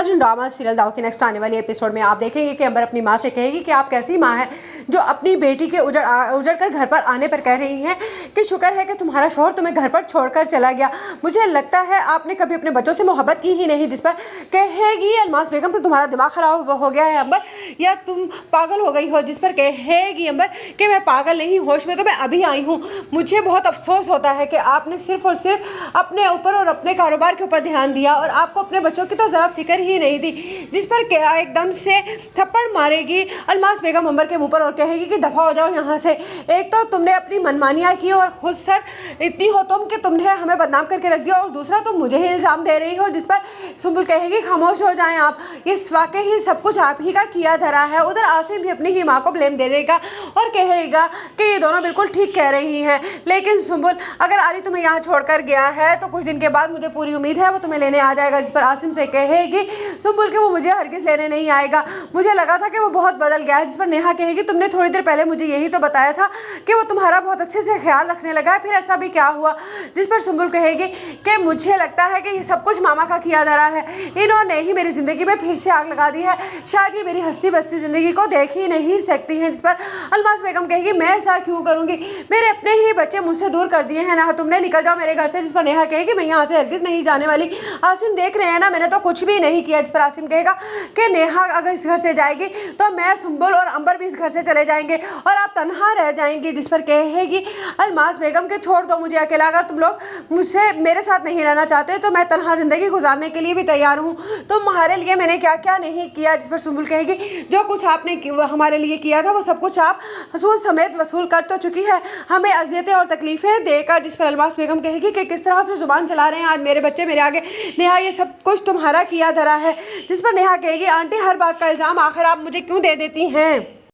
नाज़रीन, drama serial दाव के नेक्स्ट आने वाले एपिसोड में आप देखेंगे कि अंबर अपनी माँ से कहेगी कि आप कैसी माँ है जो अपनी बेटी के उजड़ कर घर पर आने पर कह रही हैं कि शुक्र है कि तुम्हारा शौहर तुम्हें घर पर छोड़कर चला गया। मुझे लगता है आपने कभी अपने बच्चों से मोहब्बत की ही नहीं। जिस पर कहेगी अलमास बेगम तो तुम्हारा दिमाग खराब हो गया है अंबर, या तुम पागल हो गई हो। जिस पर कहेगी अंबर कि मैं पागल नहीं, होश में तो मैं अभी आई हूँ। मुझे बहुत अफसोस होता है कि आपने सिर्फ और सिर्फ अपने ऊपर और अपने कारोबार के ऊपर ध्यान दिया और आपको अपने बच्चों की तो ज़रा फिक्र ही नहीं थी। जिस पर क्या एकदम से थप्पड़ मारेगी अलमास बेगम अंबर के मुंह पर और कहेगी कि दफ़ा हो जाओ यहाँ से। एक तो तुमने अपनी मनमानियाँ की और खुद सर इतनी हो तुम कि तुमने हमें बदनाम करके रख दिया, और दूसरा तुम मुझे ही इल्ज़ाम दे रही हो। जिस पर सुंबुल कहेगी खामोश हो जाएं आप, इस वाकई ही सब कुछ आप ही का किया धरा है। उधर आसिम भी अपनी ही माँ को ब्लेम दे देगा और कहेगा कि ये दोनों बिल्कुल ठीक कह रही हैं, लेकिन सुंबुल अगर आली तुम्हें यहाँ छोड़कर गया है तो कुछ दिन के बाद मुझे पूरी उम्मीद है वो तुम्हें लेने आ जाएगा। जिस पर आसिम से कहेगी सुंबुल कि वो मुझे हरगिज़ लेने नहीं आएगा, मुझे लगा था कि वो बहुत बदल गया है। जिस पर नेहा कहेगी तुमने थोड़ी देर पहले मुझे यही तो बताया था कि वो तुम्हारा बहुत अच्छे से ख्याल रखने लगा है, फिर ऐसा भी क्या हुआ। जिस पर सुंबुल कहेगी कि मुझे लगता है कि ये सब कुछ मामा का किया धरा है, इन्होंने ही मेरी ज़िंदगी में फिर से आग लगा दी है, शायद ये मेरी हंसती बसती ज़िंदगी को देख ही नहीं सकती हैं। जिस पर अलमास बेगम कहेगी मैं ऐसा क्यों करूँगी, मेरे अपने ही बच्चे मुझसे दूर कर दिए हैं ना तुमने, निकल जाओ मेरे घर से। जिस पर नेहा कहेगी मैं यहाँ से हरगिज़ नहीं जाने वाली, आसिम देख रहे हैं ना मैंने तो कुछ भी नहीं किया। जिस पर आसिम कहेगा कि नेहा अगर इस घर से जाएगी तो मैं सुंबुल और अंबर भी इस घर से चले जाएंगे और आप तनहा रह जाएंगी। जिस पर कहेगी अलमास बेगम के छोड़ दो मुझे अकेला, अगर तुम लोग मुझसे मेरे साथ नहीं रहना चाहते तो मैं तनहा ज़िंदगी गुजारने के लिए भी तैयार हूँ, तुम्हारे लिए मैंने क्या क्या नहीं किया। जिस पर सुंबुल कहेगी जो कुछ आपने हमारे लिए किया था वो सब कुछ आप हसूल समेत वसूल कर तो चुकी है, हमें अजियतें और तकलीफ़ें देकर। जिस पर अलमास बेगम कहेगी कि किस तरह से ज़ुबान चला रहे हैं आज मेरे बच्चे मेरे आगे, नेहा ये सब कुछ तुम्हारा किया धरा है। जिस पर नेहा कहेगी आंटी हर बात का इल्ज़ाम आखिर आप मुझे क्यों दे देती हैं।